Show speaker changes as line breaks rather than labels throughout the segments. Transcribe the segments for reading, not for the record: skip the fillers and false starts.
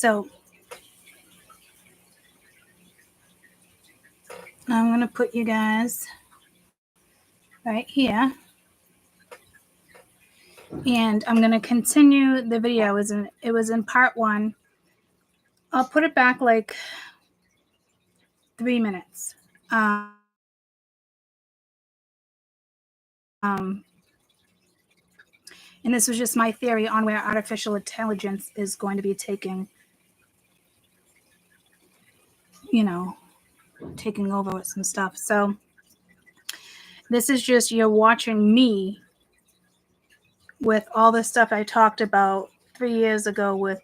So I'm going to put you guys right here. And I'm going to continue the video. It was in part 1. I'll put it back like 3 minutes. And this was just my theory on where artificial intelligence is going to be taking over with some stuff. So this is just you're watching me with all the stuff I talked about 3 years ago with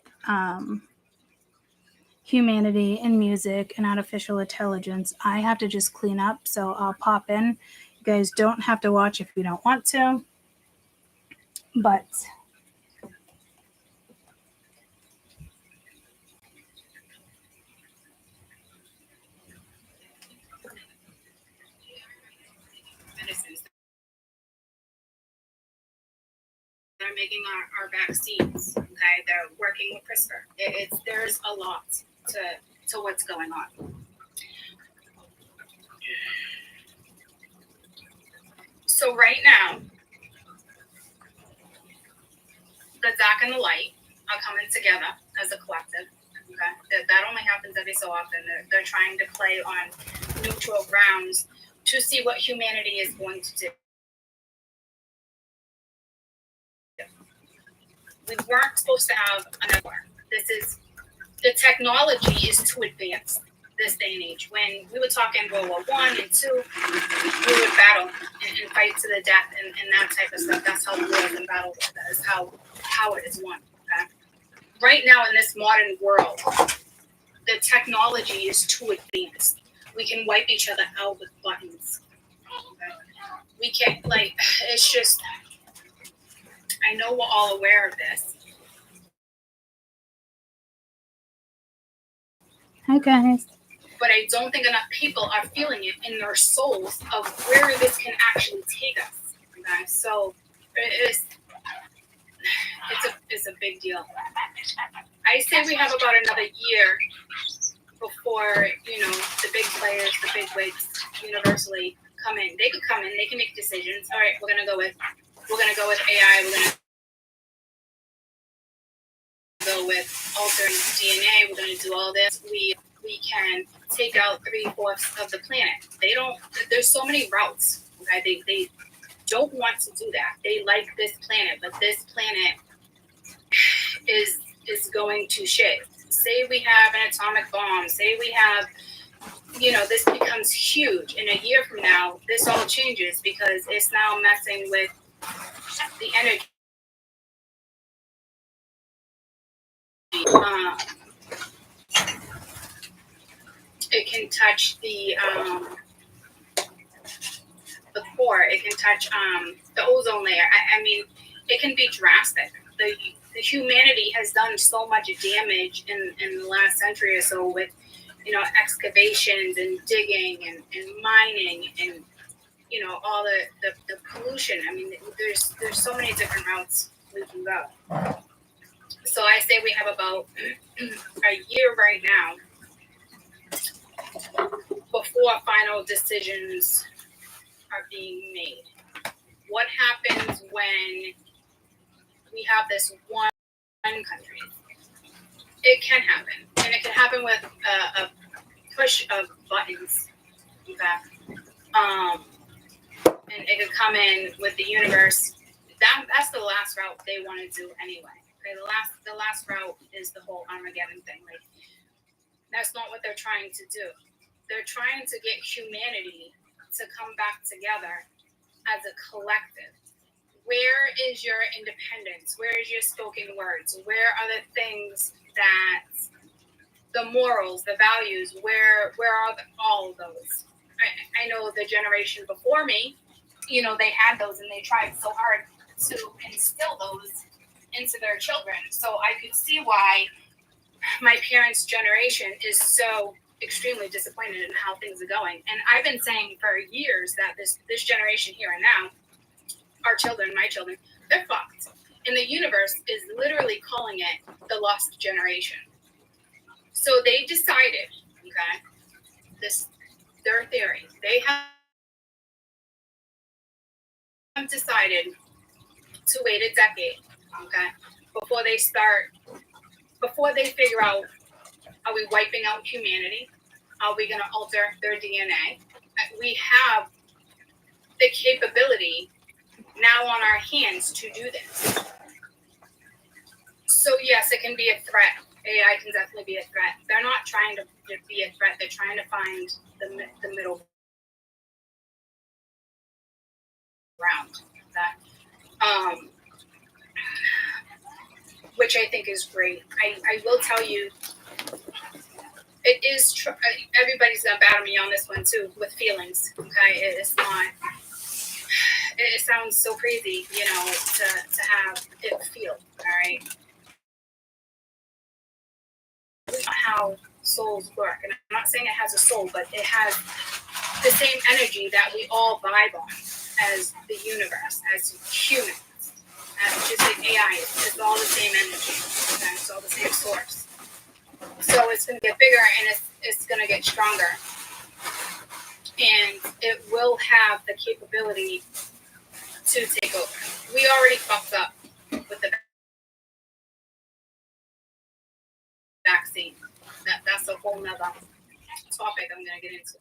humanity and music and artificial intelligence. I have to just clean up, so I'll pop in. You guys don't have to watch if you don't want to, but they're making our vaccines. Okay, they're working with CRISPR. There's a lot to what's going on. So right now, the dark and the light are coming together as a collective. Okay, that only happens every so often. They're trying to play on neutral grounds to see what humanity is going to do. We weren't supposed to have another. The technology is too advanced this day and age. When we were talking World War I and II, we would battle and fight to the death and that type of stuff. That's how wars and battles are. That is how power is won. Okay? Right now in this modern world, the technology is too advanced. We can wipe each other out with buttons. Okay? We can't, it's just, I know we're all aware of this. Hi, guys. But I don't think enough people are feeling it in their souls of where this can actually take us. Okay? So it's a big deal. I say we have about another year before, the big players, the big wigs universally come in. They could come in, they can make decisions. All right, we're gonna go with AI, we're gonna go with altering DNA, we're gonna do all this. We can take out 3/4 of the planet. There's so many routes. Okay, they don't want to do that. They like this planet, but this planet is going to shit. Say we have an atomic bomb, say we have, this becomes huge. In a year from now, this all changes because it's now messing with the energy. It can touch the core. It can touch the ozone layer. I mean, it can be drastic. The humanity has done so much damage in the last century or so with, excavations and digging and mining and, all the pollution. I mean, there's so many different routes we can go. So I say we have about a year right now before final decisions are being made. What happens when we have this one country? It can happen, and it can happen with a push of buttons. Okay, and it could come in with the universe. That's the last route they want to do anyway. Okay, the last route is the whole Armageddon thing. That's not what they're trying to do. They're trying to get humanity to come back together as a collective. Where is your independence? Where is your spoken words? Where are the things that, the morals, the values, where are all of those? I know the generation before me, they had those and they tried so hard to instill those into their children. So I could see why my parents' generation is so extremely disappointed in how things are going. And I've been saying for years that this generation here and now, our children, my children, they're fucked. And the universe is literally calling it the lost generation. So they decided, okay, this their theory. They have decided to wait a decade, okay, before they figure out, are we wiping out humanity? Are we going to alter their DNA? We have the capability now on our hands to do this. So yes, it can be a threat. AI can definitely be a threat. They're not trying to be a threat. They're trying to find the middle ground. Which I think is great. I will tell you, it is everybody's gonna battle me on this one too with feelings. Okay, it's not. It sounds so crazy, to have it feel. All right, it's not how souls work, and I'm not saying it has a soul, but it has the same energy that we all vibe on as the universe, as humans, as just like AI. It's all the same energy. Okay? It's all the same source. So it's going to get bigger and it's going to get stronger. And it will have the capability to take over. We already fucked up with the vaccine. That's a whole nother topic I'm going to get into.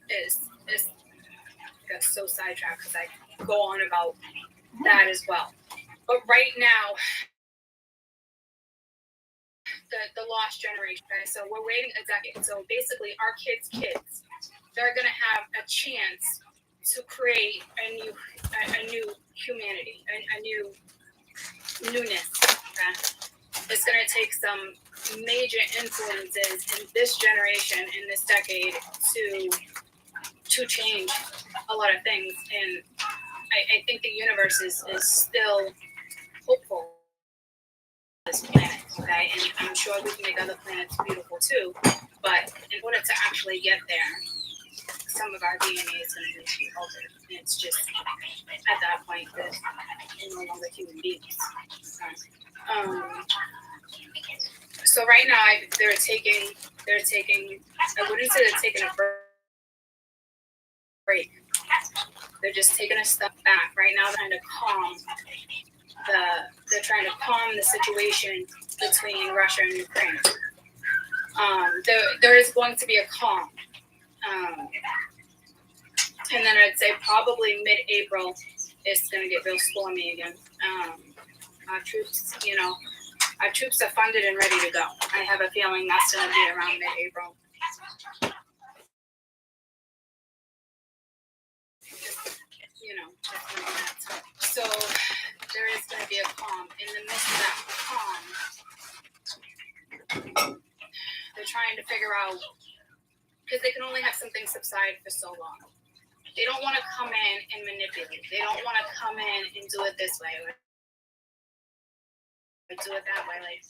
It's got so sidetracked because I go on about that as well. But right now, the lost generation. Okay? So we're waiting a decade. So basically, our kids, they're gonna have a chance to create a new humanity, a new newness. Okay? It's gonna take some major influences in this generation, in this decade, to change a lot of things. And I think the universe is still hopeful this planet, okay? And I'm sure we can make other planets beautiful too. But in order to actually get there, some of our DNA is going to need to be altered. And it's just at that point that we're no longer human beings. Okay? So right now they're taking. I wouldn't say they're taking a break. They're just taking a step back. Right now they're trying to calm the situation between Russia and Ukraine. There is going to be a calm. And then I'd say probably mid-April, it's going to get real stormy again. Our troops are funded and ready to go. I have a feeling that's going to be around mid-April. So there is going to be a calm. In the midst of that calm, they're trying to figure out, because they can only have something subside for so long. They don't want to come in and manipulate. They don't want to come in and do it this way or do it that way. Like,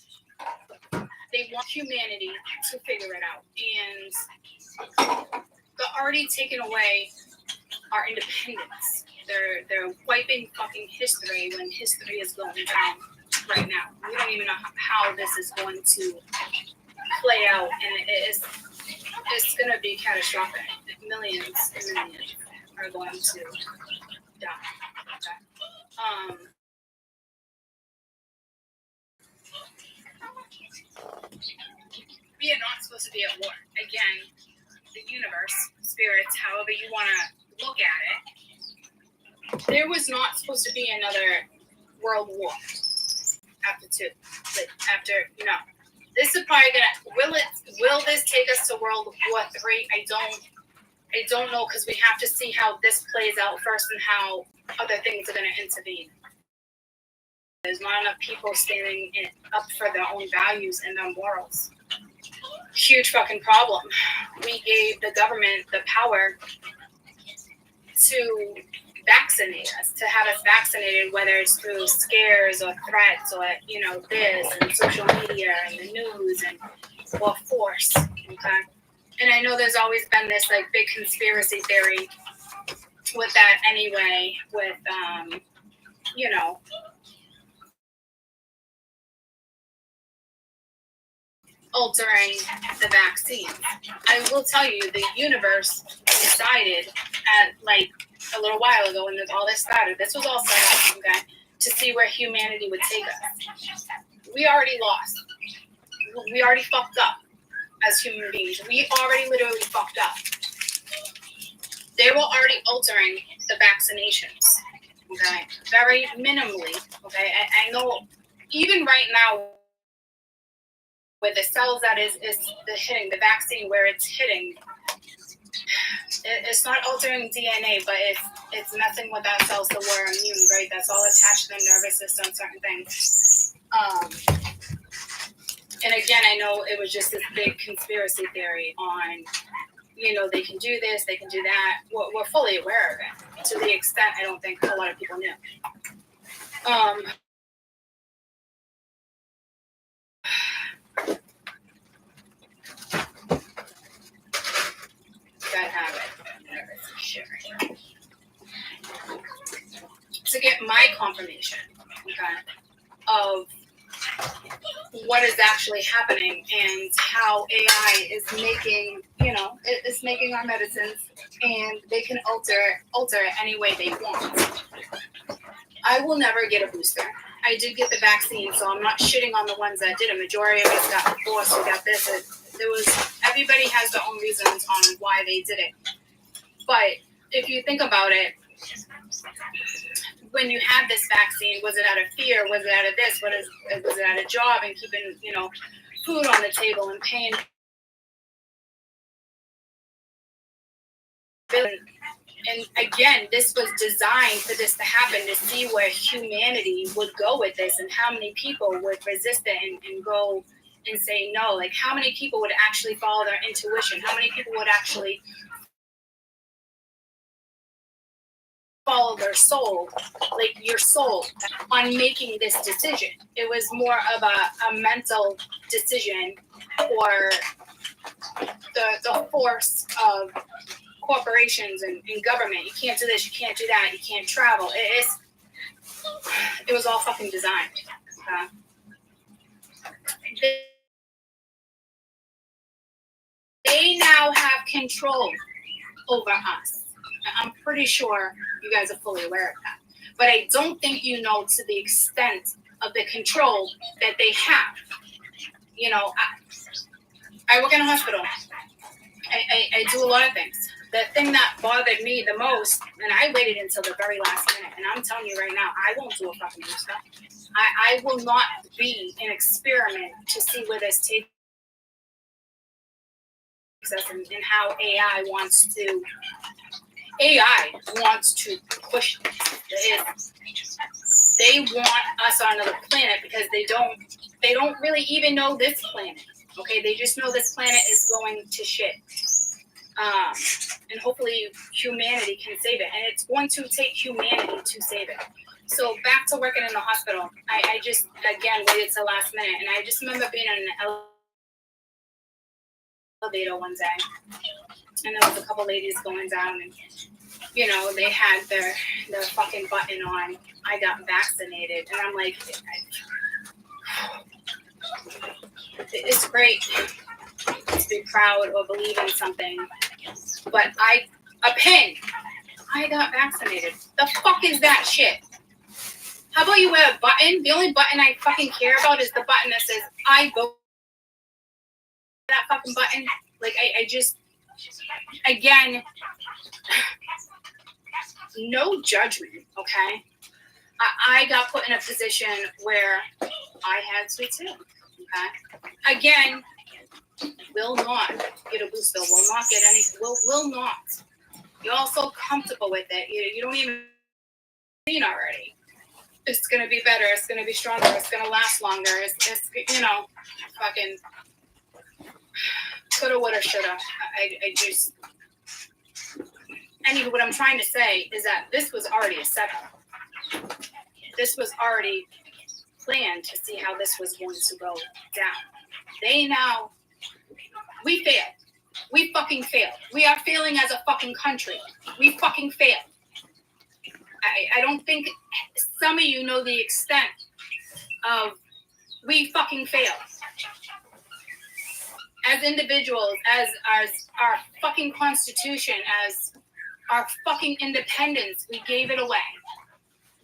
they want humanity to figure it out. And they're already taking away our independence. They're wiping fucking history when history is going down right now. We don't even know how this is going to play out, and it's going to be catastrophic. Millions and millions are going to die. Okay? We are not supposed to be at war. Again, the universe, spirits, however you want to look at it, there was not supposed to be another world war after two. No. This is probably will this take us to World War III? I don't know, because we have to see how this plays out first and how other things are going to intervene. There's not enough people standing up for their own values and their morals. Huge fucking problem. We gave the government the power to vaccinate us, to have us vaccinated, whether it's through scares or threats or this and social media and the news or force. Okay, and I know there's always been this like big conspiracy theory with that anyway, with altering the vaccine. I will tell you, the universe decided at like a little while ago when all this started, this was all set up, okay, to see where humanity would take us. We already lost. We already fucked up as human beings. We already literally fucked up. They were already altering the vaccinations, okay, very minimally, okay. I know even right now, where the cells that is the hitting the vaccine, where it's hitting, it's not altering DNA, but it's messing with our cells so we're immune, right? That's all attached to the nervous system, certain things. And again, I know it was just this big conspiracy theory on, you know, they can do this, they can do that. We're fully aware of it to the extent I don't think a lot of people knew. Gotta have it. Shit right now. To get my confirmation, okay, of what is actually happening and how AI is making, you know, it's making our medicines, and they can alter it any way they want. I will never get a booster. I did get the vaccine, so I'm not shitting on the ones that did. A majority of us got forced. We got this. Everybody has their own reasons on why they did it. But if you think about it, when you had this vaccine, was it out of fear? Was it out of this? Was it out of job and keeping, you know, food on the table and paying? And again, this was designed for this to happen, to see where humanity would go with this and how many people would resist it and go and say no. Like, how many people would actually follow their intuition? How many people would actually follow their soul, like your soul, on making this decision? It was more of a mental decision, or the force of corporations and government. You can't do this, you can't do that, you can't travel. It was all fucking designed. They now have control over us. I'm pretty sure you guys are fully aware of that. But I don't think you know to the extent of the control that they have. You know, I work in a hospital. I do a lot of things. The thing that bothered me the most, and I waited until the very last minute, and I'm telling you right now, I won't do a fucking booster. I will not be an experiment to see where this takes us and how AI wants to push this. They want us on another planet because they don't really even know this planet. Okay, they just know this planet is going to shit. And hopefully humanity can save it. And it's going to take humanity to save it. So back to working in the hospital. I just, again, waited till last minute. And I just remember being in an elevator one day. And there was a couple ladies going down. And, you know, they had their fucking button on. I got vaccinated. And I'm like, it's great to be proud or believe in something. But a pin. I got vaccinated. The fuck is that shit? How about you wear a button? The only button I fucking care about is the button that says I vote. That fucking button. Like, I just, again, no judgment, okay? I got put in a position where I had to too, okay? Again, will not get a booster, will not get any, will not. You're all so comfortable with it. You don't even seen already. It's going to be better. It's going to be stronger. It's going to last longer. It's you know, fucking coulda, woulda, shoulda. I just, anyway, what I'm trying to say is that this was already a setup. This was already planned to see how this was going to go down. We failed. We fucking failed. We are failing as a fucking country. We fucking failed. I don't think some of you know the extent of we fucking failed. as individuals, as our fucking constitution, as our fucking independence, we gave it away.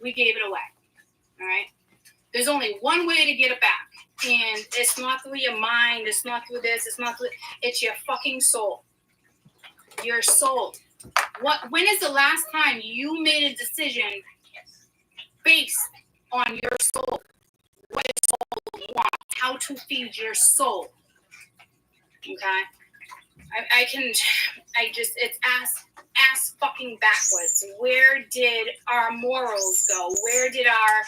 All right? There's only one way to get it back. And it's not through your mind, it's not through this, it's your fucking soul. Your soul. When is the last time you made a decision based on your soul? What your soul wants, how to feed your soul. Okay? It's ass fucking backwards. Where did our morals go? Where did our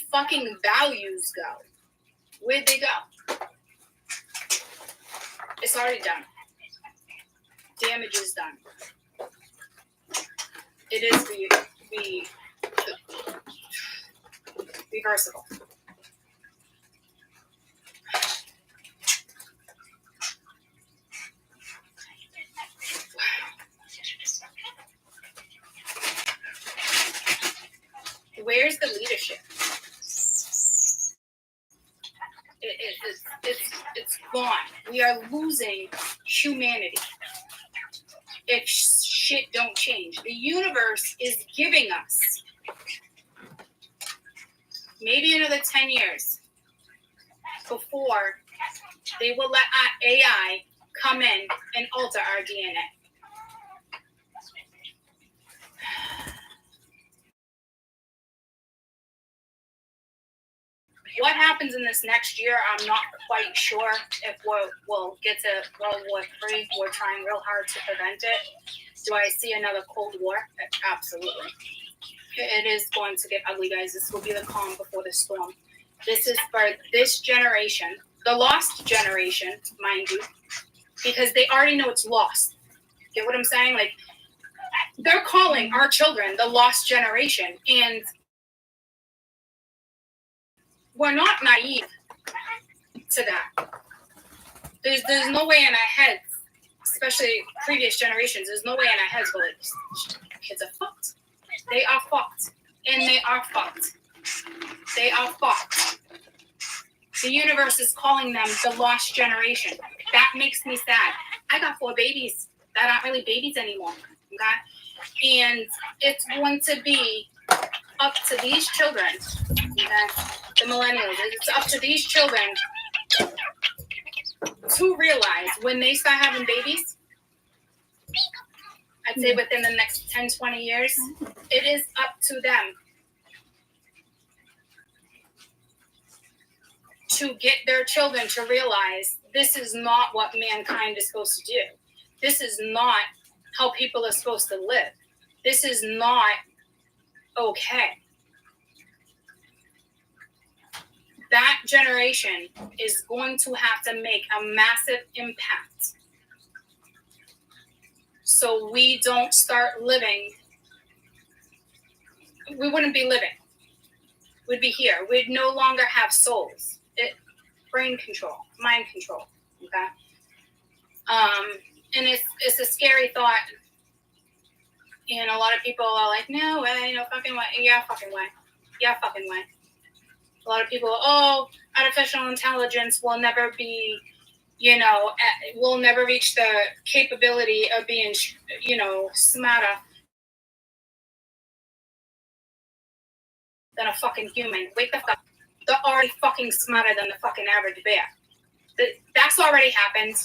fucking values go? Where'd they go? It's already done. Damage is done. It is reversible. Where's the leadership? It's gone. We are losing humanity if shit don't change. The universe is giving us maybe another 10 years before they will let our AI come in and alter our DNA. What happens in this next year, I'm not quite sure if we'll get to World War III. We're trying real hard to prevent it. Do I see another Cold War? Absolutely. It is going to get ugly, guys. This will be the calm before the storm. This is for this generation, the lost generation, mind you, because they already know it's lost. Get what I'm saying? Like, they're calling our children the lost generation, and we're not naive to that. There's no way in our heads, especially previous generations, there's no way in our heads where like, kids are fucked. They are fucked. And they are fucked. They are fucked. The universe is calling them the lost generation. That makes me sad. I got 4 babies that aren't really babies anymore. Okay? And it's going to be up to these children, okay? The millennials, it's up to these children to realize when they start having babies, I'd say within the next 10, 20 years, it is up to them to get their children to realize this is not what mankind is supposed to do. This is not how people are supposed to live. This is not okay. That generation is going to have to make a massive impact so we don't start living. We wouldn't be living. We'd be here. We'd no longer have souls. Brain control, mind control, okay? And it's a scary thought. And a lot of people are like, no way, no fucking way. Yeah, fucking way. Yeah, fucking way. A lot of people, artificial intelligence will never be, will never reach the capability of being, smarter than a fucking human. Wake the fuck up. They're already fucking smarter than the fucking average bear. That's already happened.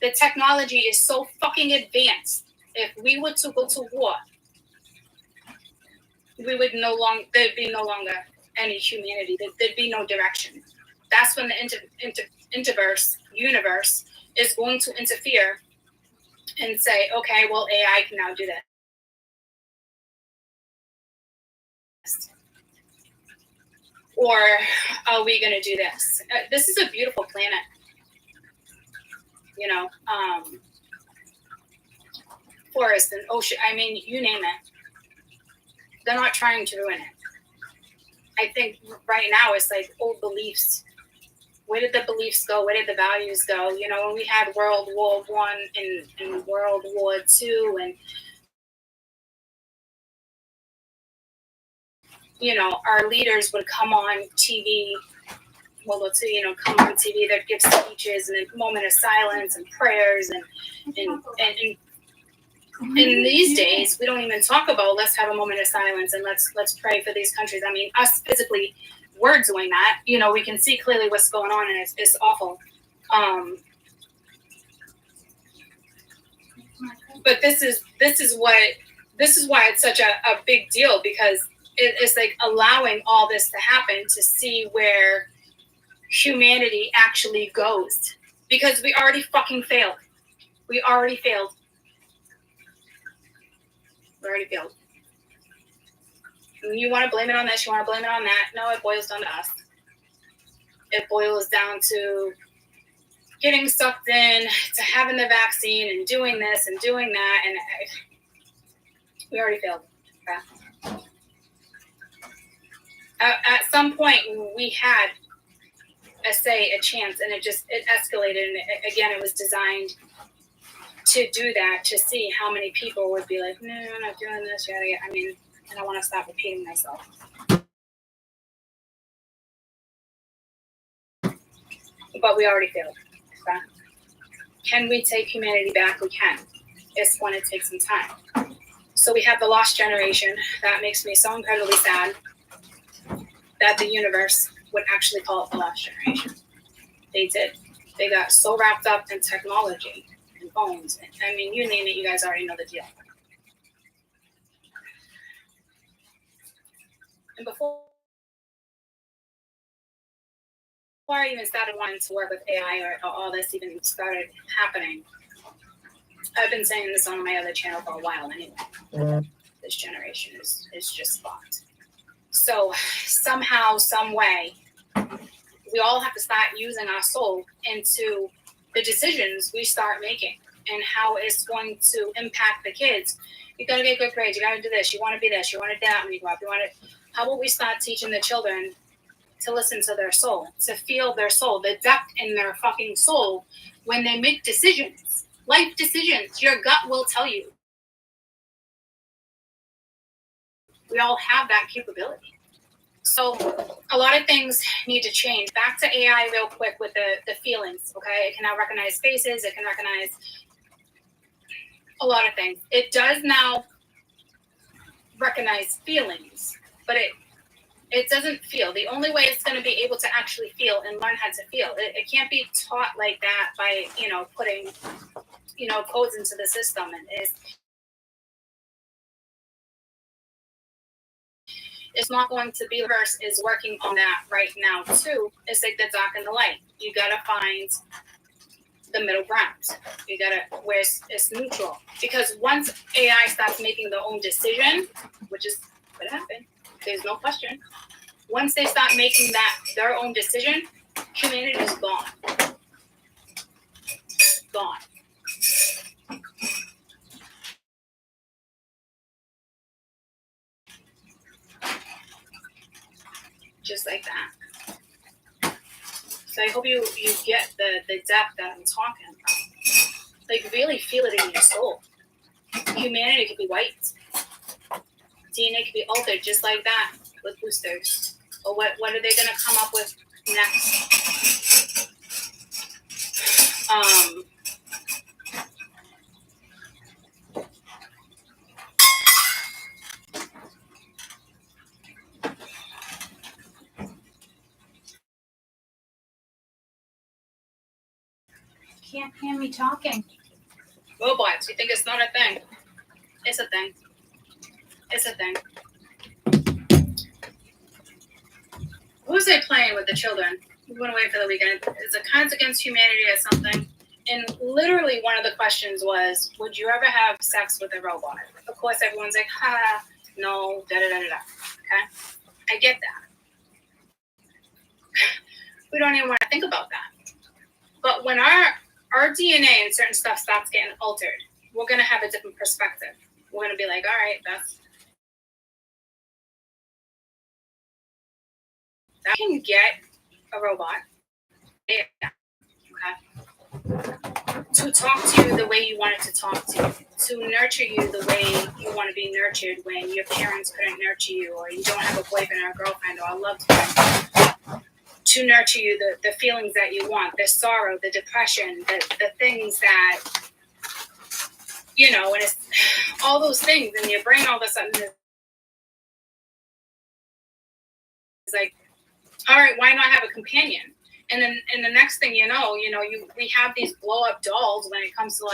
The technology is so fucking advanced. If we were to go to war, we would there'd be no longer any humanity. There'd be no direction. That's when the universe is going to interfere and say, okay, well, AI can now do this. Or are we going to do this? This is a beautiful planet. Forest and ocean, you name it. They're not trying to ruin it. I think right now it's like old beliefs. Where did the beliefs go? Where did the values go? When we had World War I and World War II, and our leaders would come on TV, World War II, come on TV, they'd give speeches and a moment of silence and prayers and in these days, we don't even talk about let's have a moment of silence and let's pray for these countries. I mean, us physically, we're doing that. We can see clearly what's going on, and it's awful. But this is why it's such a big deal, because it's like allowing all this to happen to see where humanity actually goes, because we already fucking failed. We already failed. And you want to blame it on this, you want to blame it on that. No, it boils down to us. It boils down to getting sucked in, to having the vaccine and doing this and doing that. And we already failed. Okay? At some point, we had a chance, and it escalated. And again, it was designed to do that, to see how many people would be like, no, I'm not doing this. I mean, and I want to stop repeating myself. But we already failed. Okay? Can we take humanity back? We can. It's going to take some time. So we have the lost generation. That makes me so incredibly sad that the universe would actually call it the lost generation. They did. They got so wrapped up in technology and phones. I mean, you name it, you guys already know the deal. And before I even started wanting to work with AI or all this even started happening, I've been saying this on my other channel for a while anyway. This generation is just fucked. So somehow, some way, we all have to start using our soul into the decisions we start making and how it's going to impact the kids. You gotta get good grades. You gotta do this. You want to be this. You want to do that when you grow up. How about we start teaching the children to listen to their soul, to feel their soul, the depth in their fucking soul when they make decisions, life decisions. Your gut will tell you. We all have that capability. So a lot of things need to change. Back to AI real quick with the feelings, okay? It can now recognize faces. It can recognize a lot of things. It does now recognize feelings, but it doesn't feel. The only way it's going to be able to actually feel and learn how to feel, it can't be taught like that by, putting, codes into the system. And it's not going to be. The universe is working on that right now too. It's like the dark and the light. You gotta find the middle ground. You gotta where it's neutral. Because once AI starts making their own decision, which is what happened, there's no question. Once they start making their own decision, humanity is gone. Gone. Just like that. So I hope you get the depth that I'm talking about. Like, really feel it in your soul. Humanity could be white. DNA could be altered just like that with boosters. Or what are they going to come up with next? Can't hear me talking. Robots, you think it's not a thing? It's a thing. It's a thing. Who's they playing with the children? We went away for the weekend. Is it Cards Against Humanity or something? And literally one of the questions was, would you ever have sex with a robot? Of course, everyone's like, no, da-da-da-da-da. Okay? I get that. We don't even want to think about that. But when our DNA and certain stuff starts getting altered, we're going to have a different perspective. We're going to be like, all right, that can get a robot, okay, to talk to you the way you want it to talk to you, to nurture you the way you want to be nurtured when your parents couldn't nurture you, or you don't have a boyfriend or a girlfriend or a loved one, to nurture you the feelings that you want, the sorrow, the depression, the things that, you know, and it's all those things, and your brain all of a sudden is like, all right, why not have a companion? And then, and the next thing you know, we have these blow up dolls when it comes to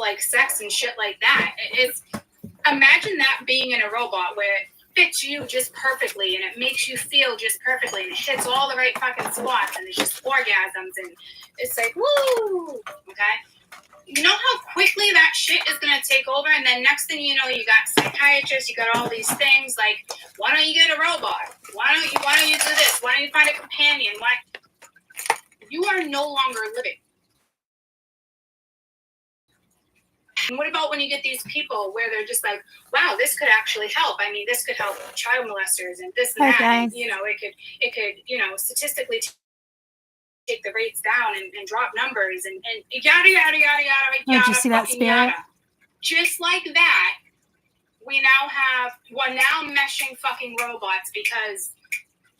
like sex and shit like that. It's, imagine that being in a robot where it fits you just perfectly and it makes you feel just perfectly and it hits all the right fucking spots and it's just orgasms and it's like, woo, okay? You know how quickly that shit is going to take over, and then next thing you know, you got psychiatrists, you got all these things like, why don't you get a robot? Why don't you do this? Why don't you find a companion? Why? You are no longer living. And what about when you get these people where they're just like, wow, this could actually help. I mean, this could help child molesters and this and that. And, you know, it could, you know, statistically take the rates down and drop numbers and yada, yada, yada, yada,
Did you see that spirit? Yada.
Just like that, we're now meshing fucking robots because,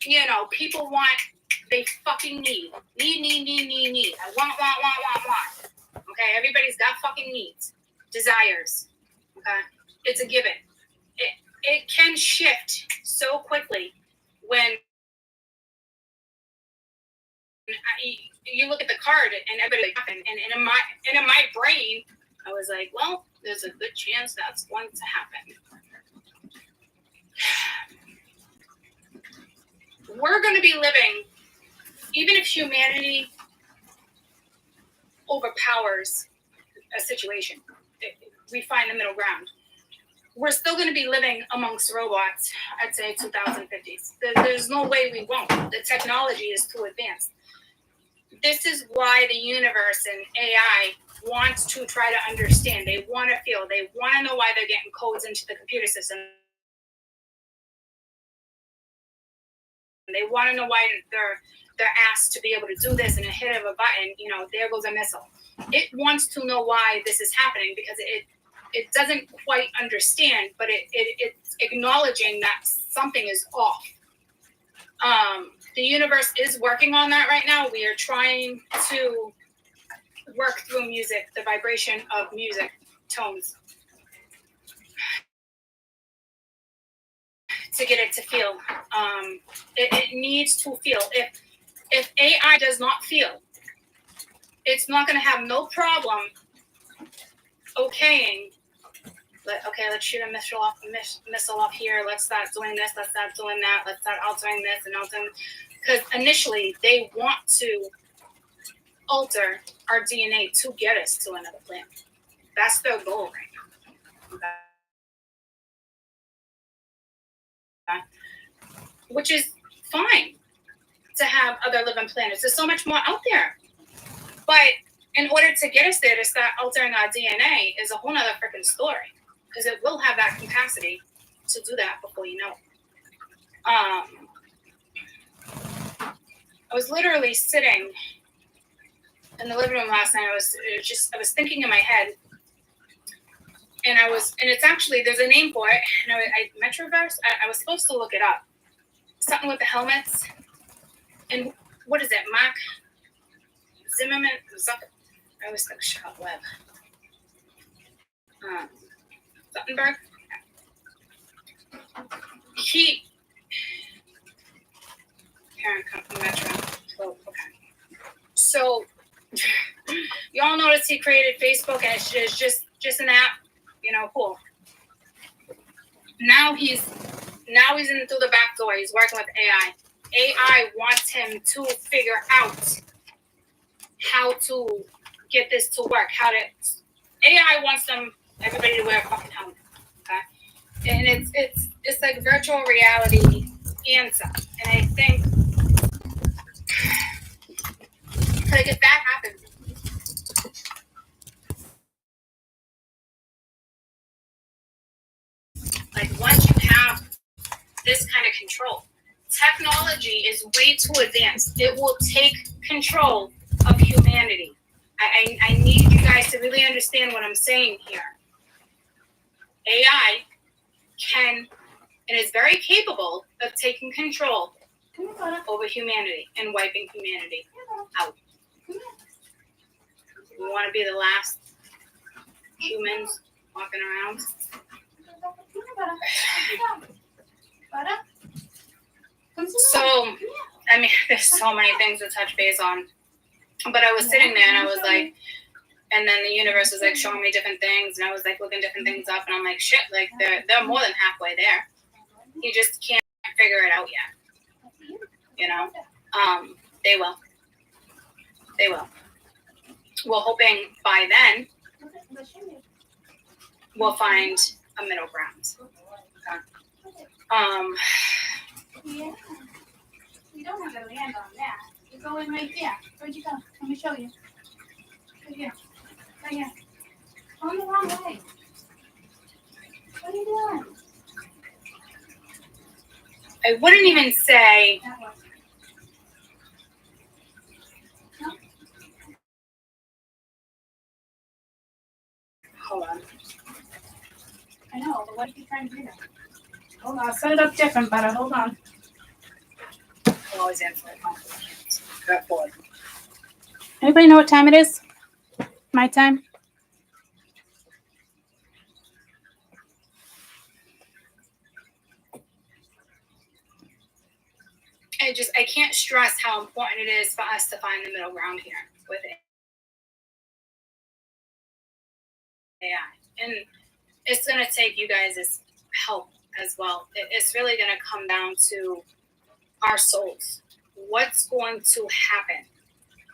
you know, people want, they fucking need. I want. Okay, everybody's got fucking needs, desires. Okay, it's a given. It can shift so quickly when you look at the card and everybody, and in my brain, I was like, well, there's a good chance that's going to happen. We're going to be living, even if humanity overpowers a situation, we find the middle ground. We're still going to be living amongst robots, I'd say 2050s. There's no way we won't. The technology is too advanced. This is why the universe and AI wants to try to understand. They want to feel. They want to know why they're getting codes into the computer system. They want to know why they're asked to be able to do this, and a hit of a button, you know, there goes a missile. It wants to know why this is happening because it doesn't quite understand, but it's acknowledging that something is off. The universe is working on that right now. We are trying to work through music, the vibration of music, tones, to get it to feel. It needs to feel. If AI does not feel, it's not going to have no problem okaying. Let's shoot a missile off here. Let's start doing this. Let's start doing that. Let's start altering this and altering. Because initially they want to alter our DNA to get us to another planet. That's their goal right now. Okay. Which is fine to have other living planets. There's so much more out there. But in order to get us there, to start altering our DNA is a whole nother freaking story. Because it will have that capacity to do that before you know it. I was literally sitting in the living room last night. I was thinking in my head, and it's actually, there's a name for it. And Metroverse. I was supposed to look it up. Something with the helmets. And what is it? Mark Zimmerman? I always think Scott Webb. Zuckerberg. He. Parent company Metro. Oh, okay. So, y'all notice he created Facebook, and it's just an app. You know, cool. Now he's in through the back door. He's working with AI. AI wants him to figure out how to get this to work. AI wants everybody to wear a fucking helmet. Okay? And it's like virtual reality and stuff. And I think, like, if that happens, like, once you have this kind of control, technology is way too advanced. It will take control of humanity. I need you guys to really understand what I'm saying here. AI can and is very capable of taking control over humanity and wiping humanity out. We want to be the last humans walking around. So, I mean, there's so many things to touch base on. But I was sitting there and I was like, and then the universe was like showing me different things, and I was like looking different things up, and I'm like, shit, like they're more than halfway there. You just can't figure it out yet. You know? They will. They will. We're hoping by then we'll find a middle ground.
Yeah. You don't have to land on that. You go in right there. Where'd you go? Let me show you. Right here. Right here. On the wrong way. What are you doing?
I wouldn't even say.
That way.
Hold on.
I know, but what if you try and do that? Hold on, I'll set it up different, but hold on.
I'll always answer it. Go forward.
Anybody know what time it is? My time?
I can't stress how important it is for us to find the middle ground here with AI. And it's going to take you guys' help as well. It's really going to come down to our souls. What's going to happen?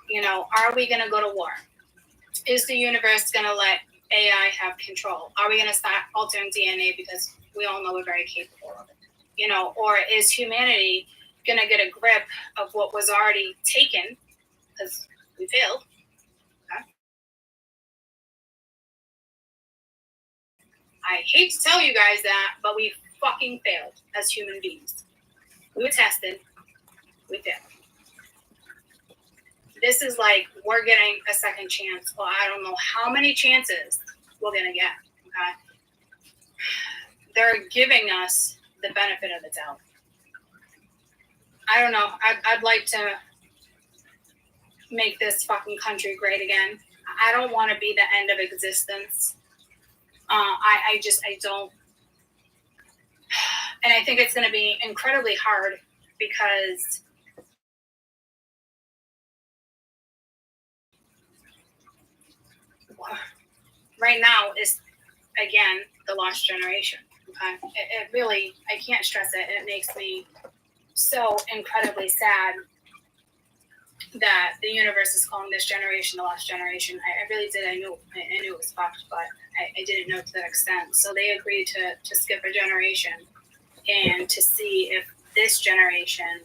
You know, are we going to go to war? Is the universe going to let AI have control? Are we going to start altering DNA because we all know we're very capable of it? You know, or is humanity going to get a grip of what was already taken because we failed? Okay. I hate to tell you guys that, but we fucking failed as human beings. We were tested. We failed. This is like we're getting a second chance. Well, I don't know how many chances we're going to get. Okay? They're giving us the benefit of the doubt. I don't know. I'd like to make this fucking country great again. I don't want to be the end of existence. I don't. And I think it's going to be incredibly hard because right now is, again, the lost generation. Okay? It really, I can't stress it. It makes me so incredibly sad that the universe is calling this generation the lost generation. I really did. I knew it was fucked, but I didn't know to that extent. So they agreed to skip a generation and to see if this generation,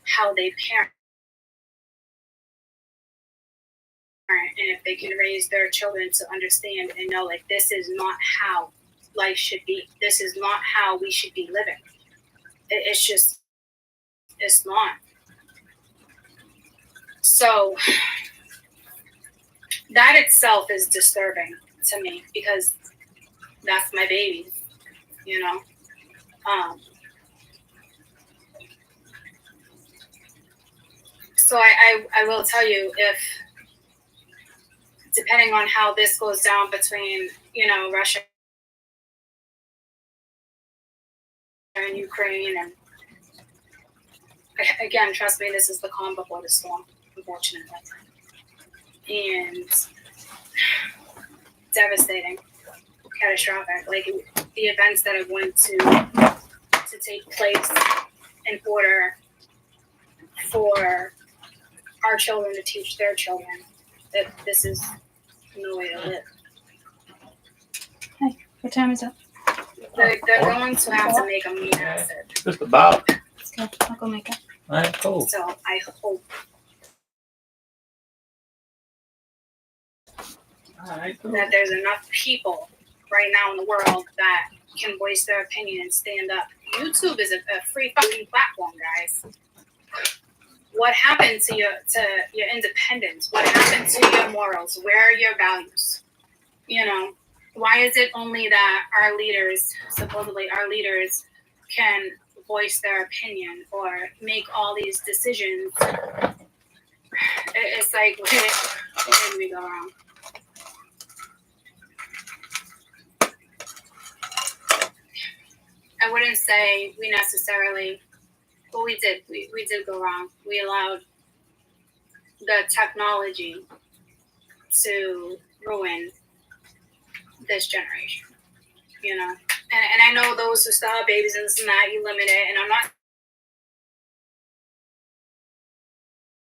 how they parent, and if they can raise their children to understand and know, like, this is not how life should be. This is not how we should be living. It's not. So that itself is disturbing to me because that's my baby, you know. So I will tell you, if depending on how this goes down between, you know, Russia and Ukraine, and again, trust me, this is the calm before the storm, unfortunately. And devastating, catastrophic, like the events that are going to take place in order for our children to teach their children that this is no way to live.
Hey, what time is it?
They're going to have to make a mean acid.
Just about.
Let's go. I'll go make it.
All right, cool.
So I hope
All right, cool.
that there's enough people right now in the world that can voice their opinion and stand up. YouTube is a free fucking platform, guys. What happened to your independence? What happened to your morals? Where are your values? You know, why is it only that our leaders, supposedly our leaders, can voice their opinion or make all these decisions. It's like, where did we go wrong? I wouldn't say we necessarily, well, we did go wrong. We allowed the technology to ruin this generation, you know. And I know those who still have babies and this and that, you limit it. And I'm not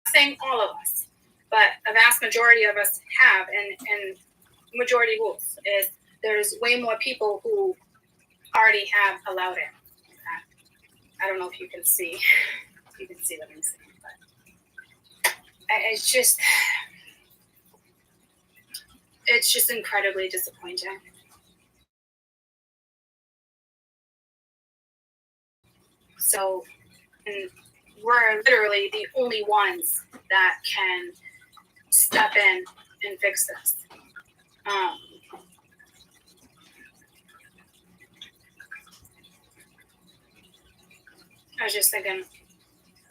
saying all of us, but a vast majority of us have, and majority rules is there's way more people who already have allowed it. I don't know if you can see what I'm saying, but it's just incredibly disappointing. So, and we're literally the only ones that can step in and fix this. I was just thinking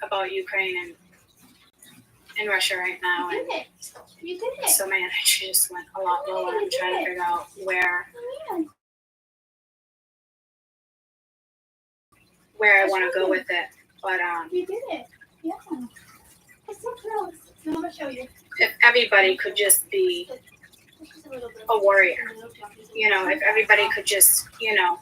about Ukraine and Russia right now.
You did it. You did it.
So my energy just went a lot lower. I'm trying to figure out where I want to go with it. But
you did it. Yeah. It's so close. I'm gonna show you.
If everybody could just be a warrior, you know, if everybody could just, you know,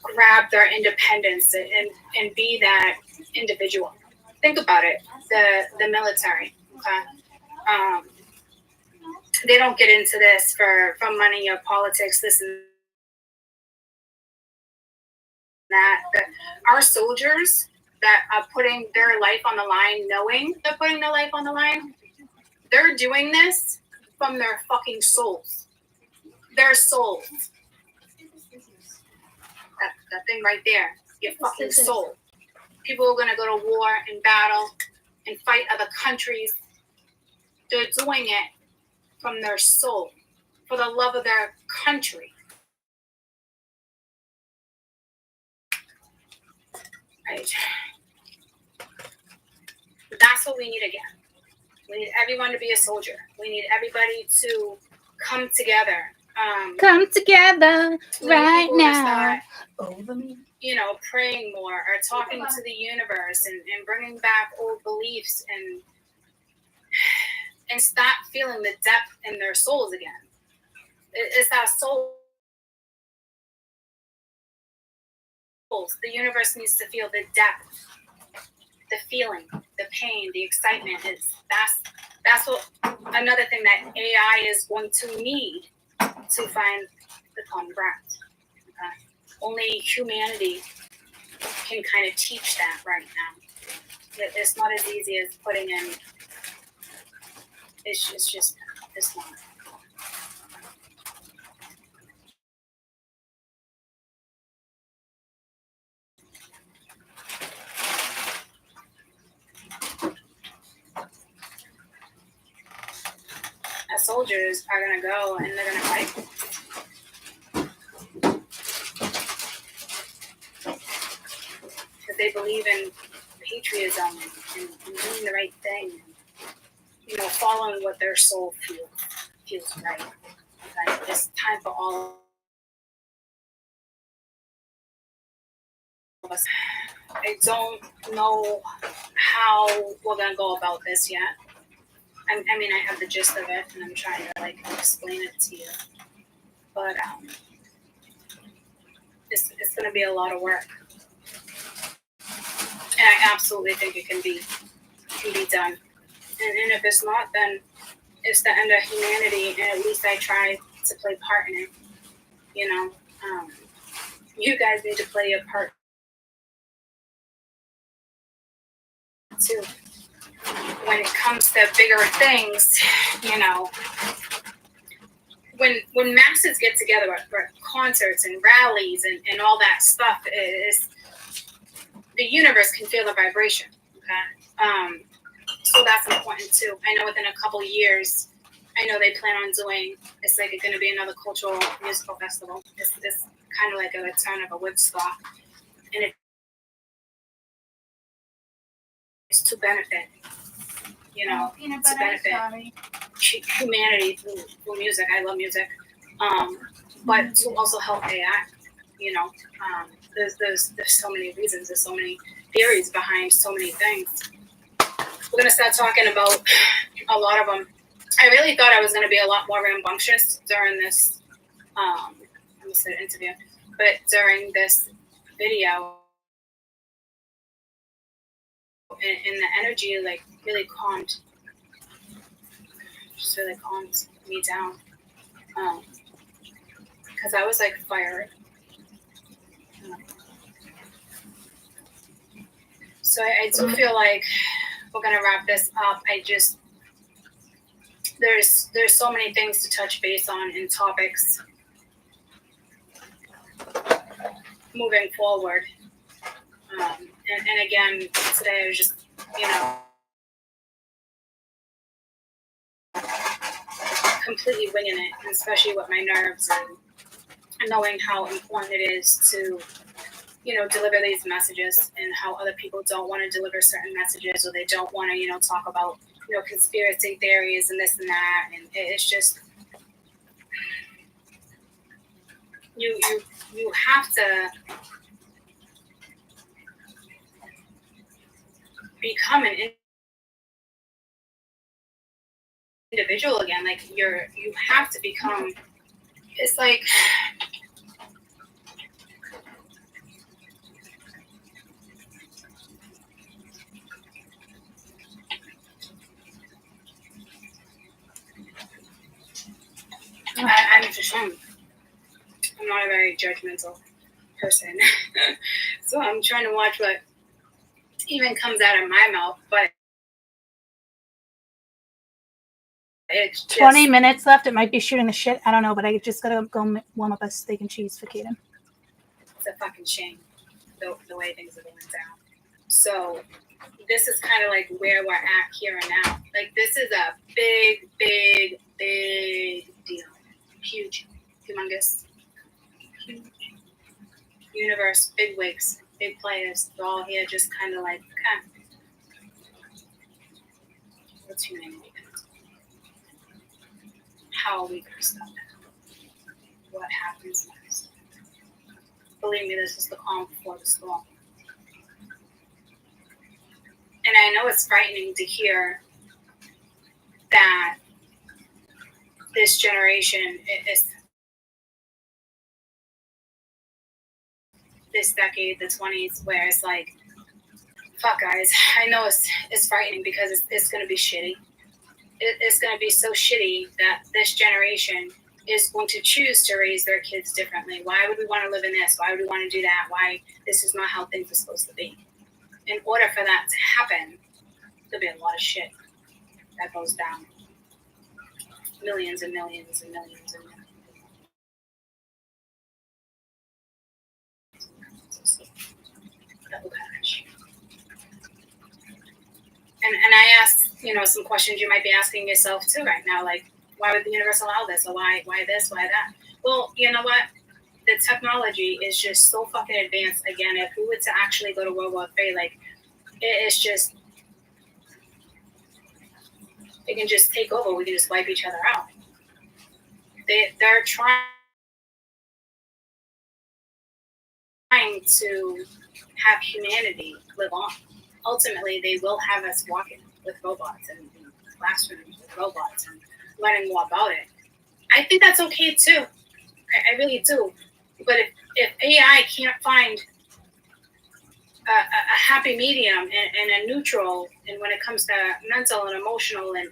grab their independence and be that individual. Think about it. The military. Okay. They don't get into this for money or politics, this and that. But our soldiers that are putting their life on the line, knowing they're putting their life on the line, they're doing this from their fucking souls. Their souls. That thing right there. Your fucking soul. People are going to go to war and battle and fight other countries. They're doing it from their soul, for the love of their country. Right? That's what we need again. We need everyone to be a soldier. We need everybody to come together.
Come together right now.
Over me. You know, praying more or talking to the universe and bringing back old beliefs and stop feeling the depth in their souls again. It's that soul. The universe needs to feel the depth, the feeling, the pain, the excitement. That's what another thing that AI is going to need to find the common ground. Okay? Only humanity can kind of teach that right now. It's not as easy as putting in. It's not. As soldiers are gonna go and they're gonna fight. Because they believe in patriotism and doing the right thing. You know, following what their soul feels right. Okay? It's time for all of us. I don't know how we're gonna go about this yet. I mean, I have the gist of it, and I'm trying to explain it to you. But it's gonna be a lot of work, and I absolutely think it can be done. And if it's not, then it's the end of humanity, and at least I try to play part in it. You know, you guys need to play your part too. When it comes to bigger things, you know, when masses get together at concerts and rallies and all that stuff, the universe can feel the vibration. Okay. So that's important too. I know within a couple years, I know they plan on doing, it's going to be another cultural musical festival. It's kind of like a return of a Woodstock. and it's to benefit,
peanut
to
butter,
benefit
sorry.
humanity through music. I love music, but to also help AI. There's so many reasons. There's so many theories behind so many things. We're gonna start talking about a lot of them. I really thought I was gonna be a lot more rambunctious during this. I almost said interview, but during this video, and the energy like really just really calmed me down, because I was like fired. So I do feel like we're gonna wrap this up. There's so many things to touch base on in topics moving forward. And again, today I was just, completely winging it, and especially with my nerves and knowing how important it is to, deliver these messages, and how other people don't want to deliver certain messages, or they don't want to, talk about, conspiracy theories and this and that. And it's just, you have to become an individual again. Like you have to become, it's like, I'm not a very judgmental person. So I'm trying to watch what even comes out of my mouth, but it's just
20 minutes left. It might be shooting the shit. I don't know, but I just gotta go warm up a steak and cheese for Kaden.
It's a fucking shame the way things are going down. So this is kind of like where we're at here and now. Like, this is a big, big, big deal. Huge, humongous, huge universe, big wigs, big players. They're all here just kind of like, okay, what's humanity? How are we going to stop that? What happens next? Believe me, this is the calm before the storm. And I know it's frightening to hear that this generation is this decade, the 20s, where it's like, fuck, guys. I know it's frightening because it's going to be shitty. It's going to be so shitty that this generation is going to choose to raise their kids differently. Why would we want to live in this? Why would we want to do that? Why this is not how things are supposed to be? In order for that to happen, there'll be a lot of shit that goes down. Millions and millions and millions and millions. And I ask, some questions you might be asking yourself too right now, like, why would the universe allow this? Or why this, why that? Well, you know what? The technology is just so fucking advanced. Again, if we were to actually go to World War III, like, it's just, it can just take over. We can just wipe each other out. They're trying to have humanity live on. Ultimately, they will have us walking with robots and classrooms with robots and learning more about it. I think that's okay too. I really do. But if AI can't find a happy medium and a neutral, and when it comes to mental and emotional and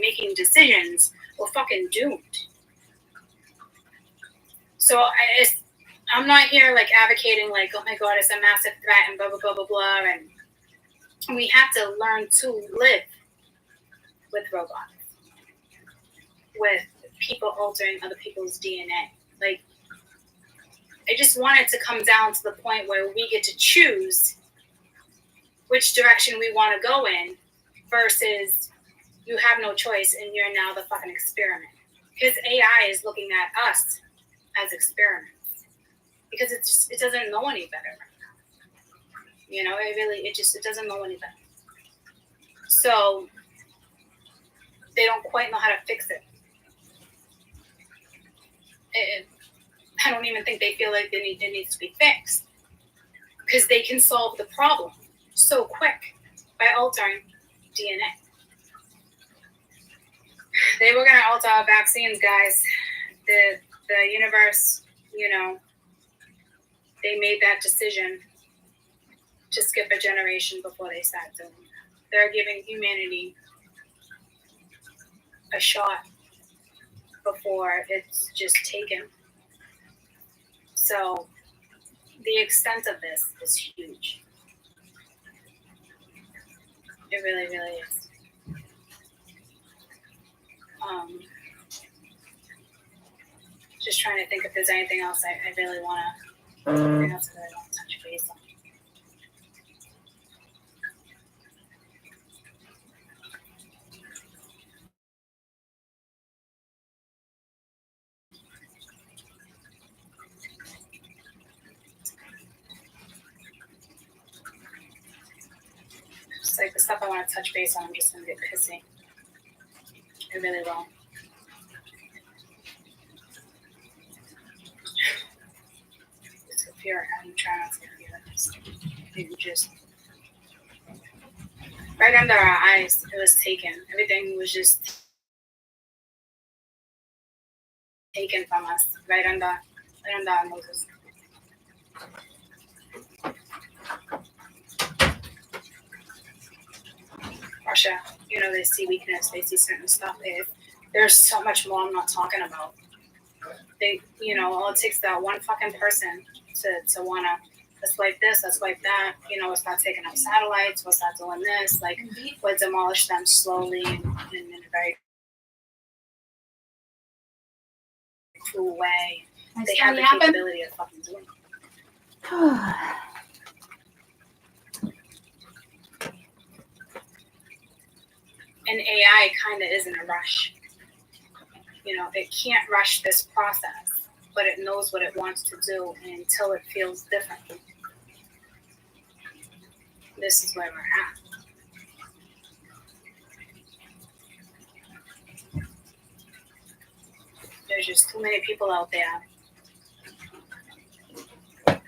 making decisions, we're fucking doomed. So I'm not here like advocating like, oh my God, it's a massive threat and blah, blah, blah, blah, blah. And we have to learn to live with robots, with people altering other people's DNA. Like, I just want it to come down to the point where we get to choose which direction we want to go in versus you have no choice and you're now the fucking experiment. Because AI is looking at us as experiments because it doesn't know any better right now. You know, it doesn't know anything. So they don't quite know how to fix it. I don't even think they feel like it needs to be fixed, because they can solve the problem so quick by altering DNA. They were going to alter our vaccines, guys. The universe, you know, they made that decision to skip a generation before they start doing that. They're giving humanity a shot before it's just taken. So the extent of this is huge. It really, really is. Just trying to think if there's anything else I really want to touch base on. Just like the stuff I want to touch base on, I'm just going to get pissy. I really will. If you're trying not to feel it, you just right under our eyes, it was taken. Everything was just taken from us, right under our noses. Russia, you know, they see weakness, they see certain stuff. There's so much more I'm not talking about. They, you know, all it takes that one fucking person to wanna, let's wipe this, let's wipe that, you know, we'll start taking out satellites, we'll start doing this, like, we'll demolish them slowly and in a very cool way. They have the capability of fucking doing it. And AI kind of is in a rush. You know, it can't rush this process, but it knows what it wants to do until it feels different. This is where we're at. There's just too many people out there. They're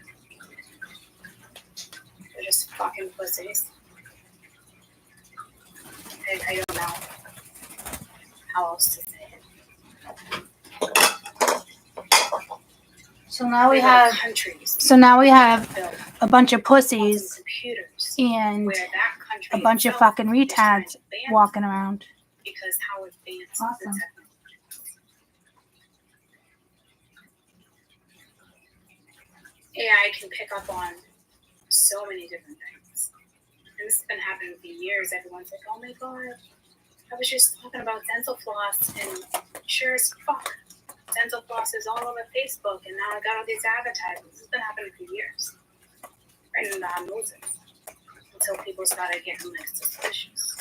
just fucking pussies. I don't know how else to say it.
So now we have a bunch of pussies and a bunch of fucking retards walking around.
Because how advanced
awesome.
The technology. AI can pick up on so many different things. And this has been happening for years. Everyone's like, oh my God, I was just talking about dental floss, and sure as fuck, dental floss is all over Facebook, and now I got all these advertisements. This has been happening for years. Right in our noses. Until people started getting like suspicious.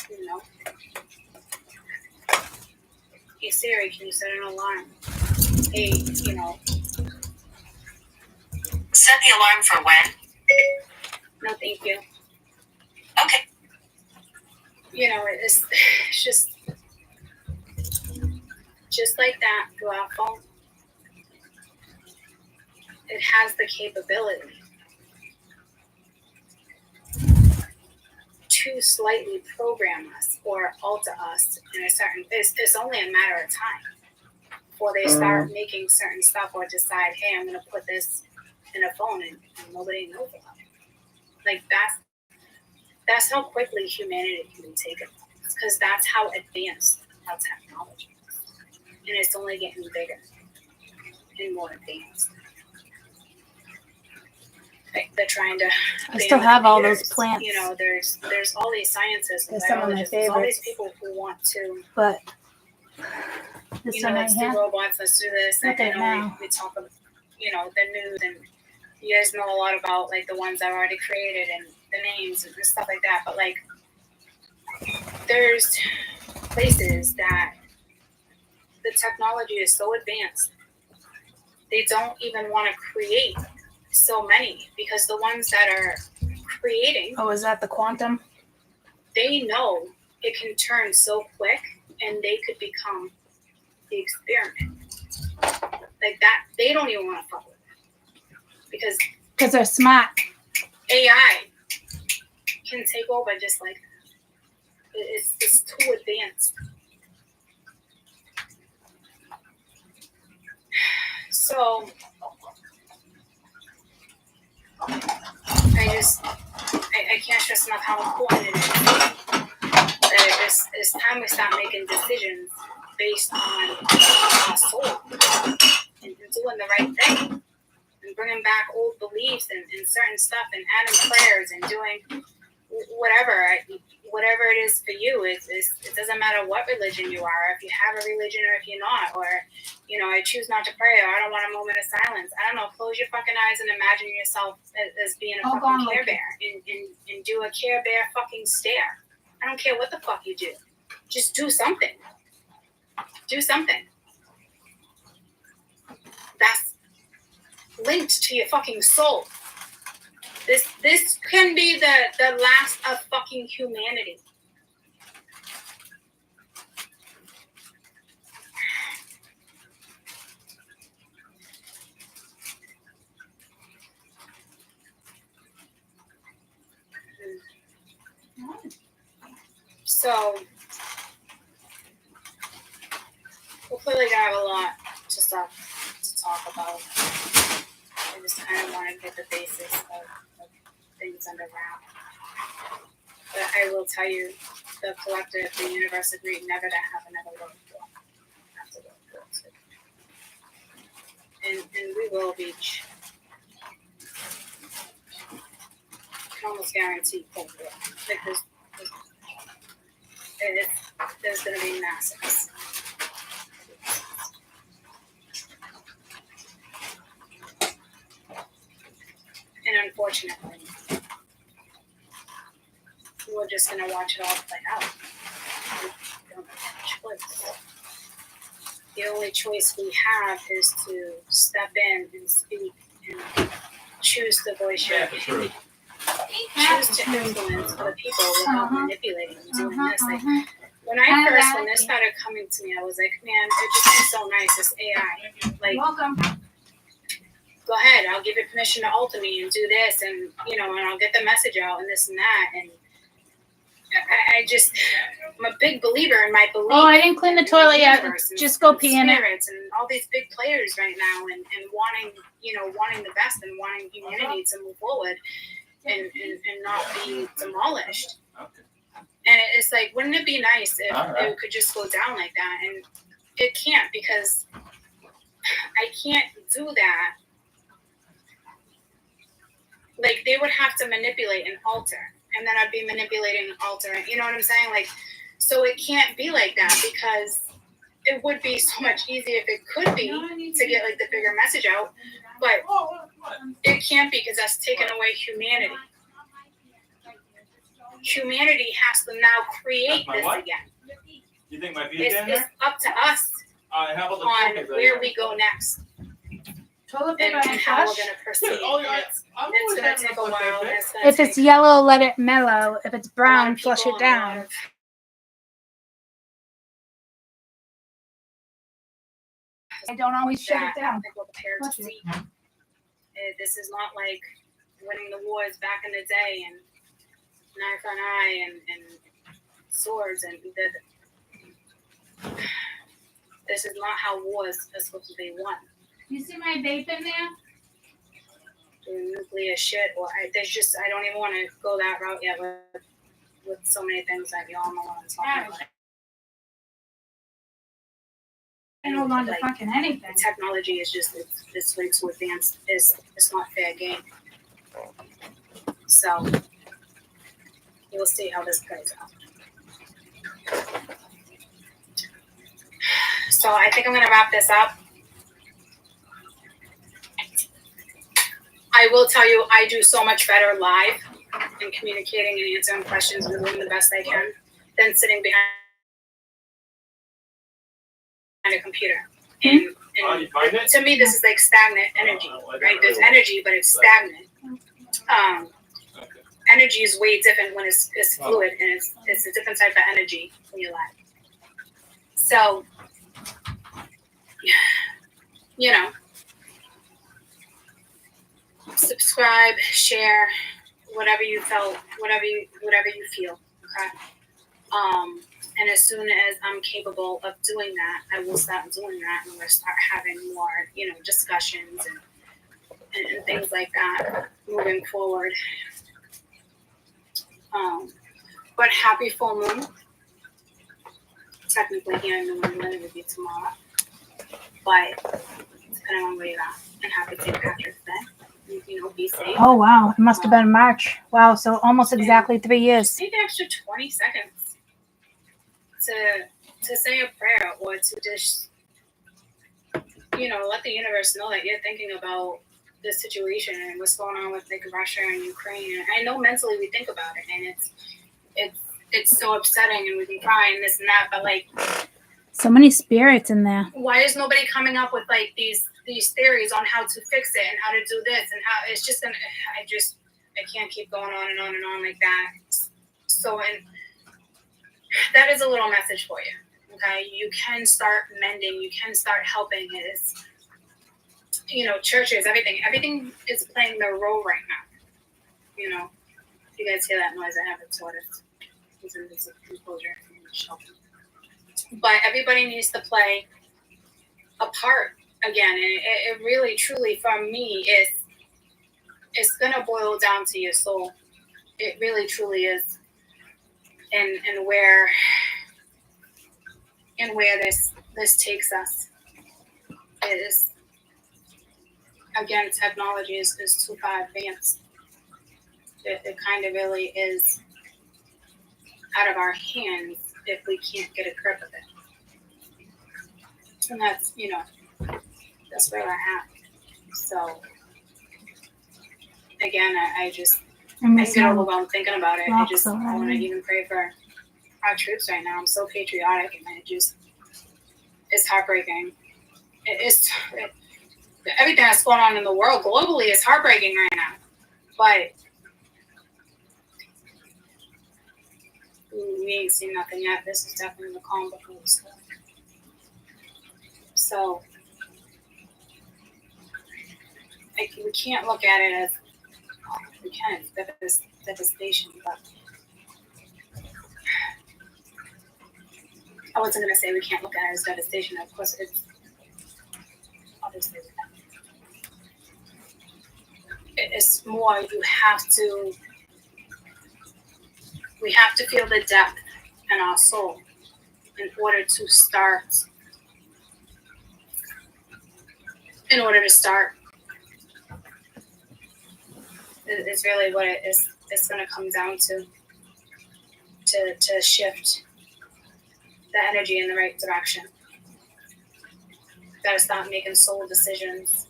You know? Hey Siri, can you set an alarm? Hey, you know.
Set the alarm for when?
No, thank you.
Okay.
You know, it's just like that through our phone. It has the capability to slightly program us or alter us in a certain. It's only a matter of time before they start making certain stuff or decide, hey, I'm going to put this in a phone and nobody knows about it. Like that's how quickly humanity can be taken, because that's how advanced our technology is, and it's only getting bigger and more advanced. Like they're trying to.
I still have all those plants.
You know, there's all these scientists and
They're some of my
biologists, all these
favorites.
people who want to.
But this
You know,
one right
let's
here.
do robots, let's do this.
Look at it now.
We talk about, you know, the news, and you guys know a lot about like the ones I've already created and the names and stuff like that. But like, there's places that the technology is so advanced, they don't even want to create so many because the ones that are creating,
Oh, is that the quantum?
they know it can turn so quick and they could become the experiment. Like that, they don't even want to fuck with it.
Because they're smart.
AI can take over just like that. It's too advanced. So I can't stress enough how important it is that it's time we start making decisions based on our soul and doing the right thing and bringing back old beliefs and certain stuff and adding prayers and doing whatever it is for you. It doesn't matter what religion you are, if you have a religion or if you're not, or I choose not to pray, or I don't want a moment of silence. I don't know, close your fucking eyes and imagine yourself as being a fucking Care Bear and do a Care Bear fucking stare. I don't care what the fuck you do. Just do something. Do something. That's linked to your fucking soul. This can be the last of fucking humanity. So we're clearly gonna have a lot to talk about. I just kind of want to get the basics of things under wrap. But I will tell you, the collective, the universe agreed never to have another World War after World War II. And we will reach, I can almost guarantee Cold War. Like there's going to be massive. And unfortunately, we're just going to watch it all play out. We don't have a choice. The only choice we have is to step in and speak and choose to voice your opinion. Choose to influence other people without manipulating and doing this. Like, when this started coming to me, I was like, man, it just is so nice, this AI. Like,
Welcome.
Go ahead, I'll give you permission to alter me and do this, and and I'll get the message out and this and that. And I'm a big believer in my belief.
Oh, I didn't clean the toilet yet. Just go pee in it.
And all these big players right now, and wanting the best and wanting humanity to move forward and not be demolished. And it's like, wouldn't it be nice if it could just go down like that? And it can't, because I can't do that. Like, they would have to manipulate and alter, and then I'd be manipulating and altering. You know what I'm saying? Like, so it can't be like that, because it would be so much easier if it could be to get like the bigger message out, but it can't be, because that's taking away humanity. Humanity has to now create this again.
You think my
It's up to us on where we go next. And how we're going to proceed. It's going to take a while.
If it's yellow, let it mellow. If it's brown, flush it down. I don't always shut it
I
down.
don't think we're prepared to see. This is not like winning the wars back in the day and knife on eye and swords. And this is not how wars are supposed to be won.
You see my vape in there?
Doing nuclear shit, or I don't even want to go that route yet with so many things that we all know what I'm talking about.
I don't want to fucking anything.
Technology is just it's way too advanced. It's not fair game. So we'll see how this plays out. So I think I'm gonna wrap this up. I will tell you, I do so much better live and communicating and answering questions and doing the best I can than sitting behind a computer and And to me, this is like stagnant energy, right? There's energy, but it's stagnant. Energy is way different when it's fluid, and it's a different type of energy when you lie. So, you know, subscribe, share, whatever you felt, whatever you feel. Okay. And as soon as I'm capable of doing that, I will start doing that, and we'll start having more, discussions and things like that moving forward. But happy full moon. Technically here in New England, it would be tomorrow. But depending on where you're at. And happy St. Patrick's Day. Be safe.
Oh, wow. It must have been March. Wow. So almost exactly 3 years.
Take an extra 20 seconds to say a prayer, or to just, let the universe know that you're thinking about the situation and what's going on with like Russia and Ukraine. And I know mentally we think about it, and it's so upsetting, and we can cry and this and that, but like,
so many spirits in there.
why is nobody coming up with like these theories on how to fix it and how to do this and how it's just I can't keep going on and on and on like that. So, and that is a little message for you. Okay, you can start mending, you can start helping. Is churches, everything is playing their role right now. If you guys hear that noise, I have a tortoise. He's in this enclosure in the shelter. But everybody needs to play a part again, and it really, truly, for me, it's gonna boil down to your soul. It really, truly is, and where this takes us is, again, technology is too far advanced. It kind of really is out of our hands if we can't get a grip of it. And that's, that's where we're at. So, again, I get overwhelmed thinking about it. I want to even pray for our troops right now. I'm so patriotic, and it's heartbreaking. Everything that's going on in the world globally is heartbreaking right now. But we ain't seen nothing yet. This is definitely the calm before the storm. So we can't look at it as we can. It's devastation, but I wasn't gonna say we can't look at it as devastation. Of course, it's obviously it's more. We have to feel the depth in our soul in order to start. Is really what it's going to come down to shift the energy in the right direction. Got to stop making soul decisions.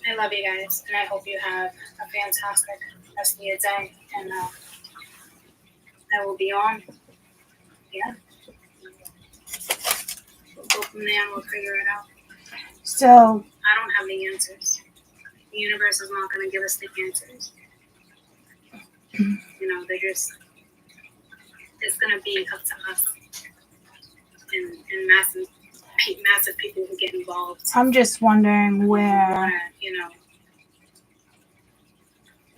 I love you guys, and I hope you have a fantastic rest of your day. And I will be on. Yeah. We'll go from there and we'll figure it out.
So
I don't have the answers. The universe is not going to give us the answers. It's going to be up to us and massive people who get involved.
I'm just wondering where,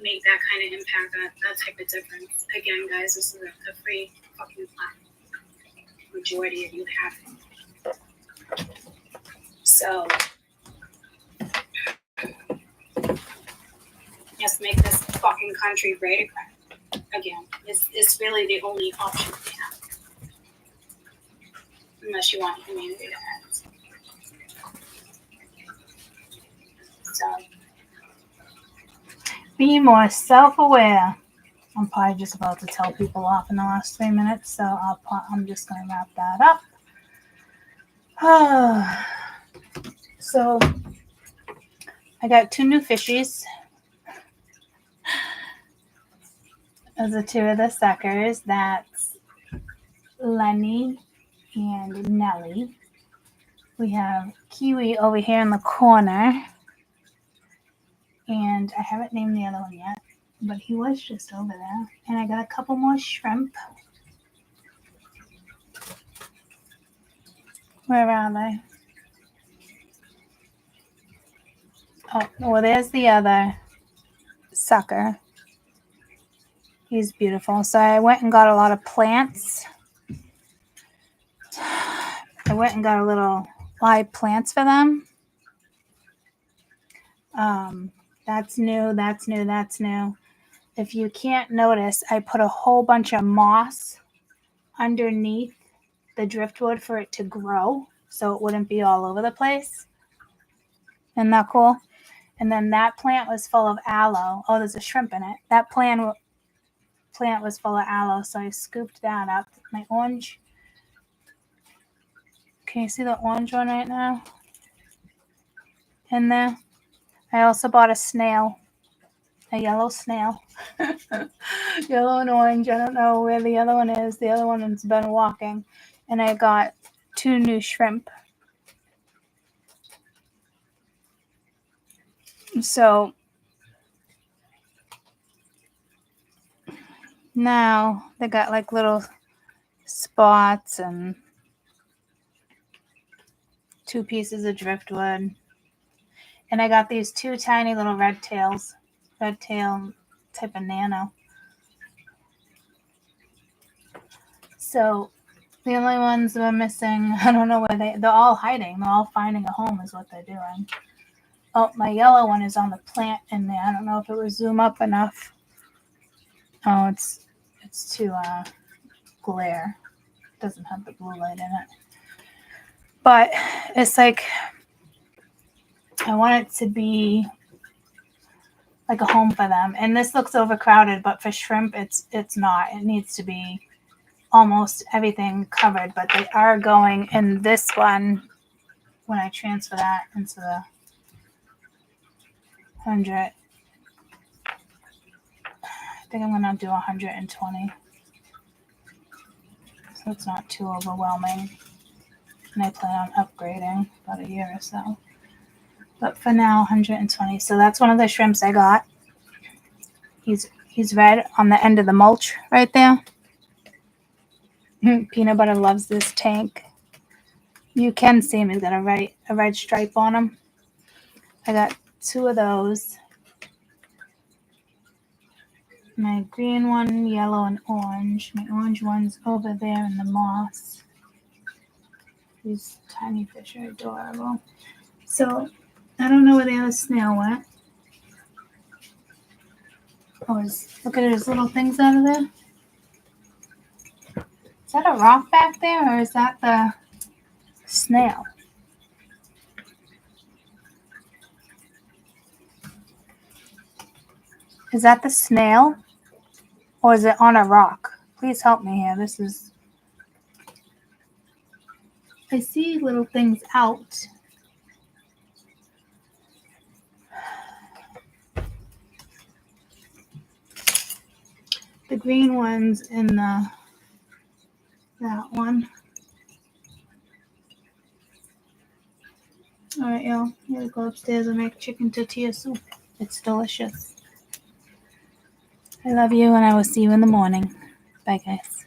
make that kind of impact, that type of difference. Again, guys, this is a free fucking platform. Majority of you have it. So, just make this fucking country great again. It's really the only option we have. Unless you want humanity to end. So,
be more self-aware. I'm probably just about to tell people off in the last 3 minutes, so I'm just going to wrap that up. So, I got 2 new fishies. Those are two of the suckers. That's Lenny and Nelly. We have Kiwi over here in the corner. And I haven't named the other one yet, but he was just over there. And I got a couple more shrimp. Where are they? Oh, well, there's the other sucker. He's beautiful. So I went and got a lot of plants. I went and got a little live plants for them. That's new. That's new. That's new. If you can't notice, I put a whole bunch of moss underneath the driftwood for it to grow so it wouldn't be all over the place. Isn't that cool? And then that plant was full of aloe. Oh, there's a shrimp in it. That plant was full of aloe, so I scooped that up. My orange. Can you see the orange one right now? In there. I also bought a snail. A yellow snail. Yellow and orange. I don't know where the other one is. The other one has been walking. And I got 2 new shrimp. So now they got like little spots and 2 pieces of driftwood. And I got these 2 tiny little red tail type of nano. So the only ones that are missing, I don't know where they're all hiding. They're all finding a home is what they're doing. Oh, my yellow one is on the plant in there. I don't know if it would zoom up enough. Oh, it's too glare. It doesn't have the blue light in it. But it's like I want it to be like a home for them. And this looks overcrowded, but for shrimp, it's not. It needs to be almost everything covered. But they are going in this one when I transfer that into the 100. I think I'm going to do 120. So it's not too overwhelming. And I plan on upgrading about a year or so. But for now, 120. So that's one of the shrimps I got. He's red on the end of the mulch right there. Peanut Butter loves this tank. You can see him. He's got a red stripe on him. I got 2 of those. My green one, yellow, and orange. My orange one's over there in the moss. These tiny fish are adorable. So I don't know where the other snail went. Oh, look at his little things out of there. Is that a rock back there, or is that the snail? Is that the snail, or is it on a rock? Please help me here. I see little things out. The green one's in that one. All right, y'all. I'm gonna go upstairs and make chicken tortilla soup. It's delicious. I love you, and I will see you in the morning. Bye, guys.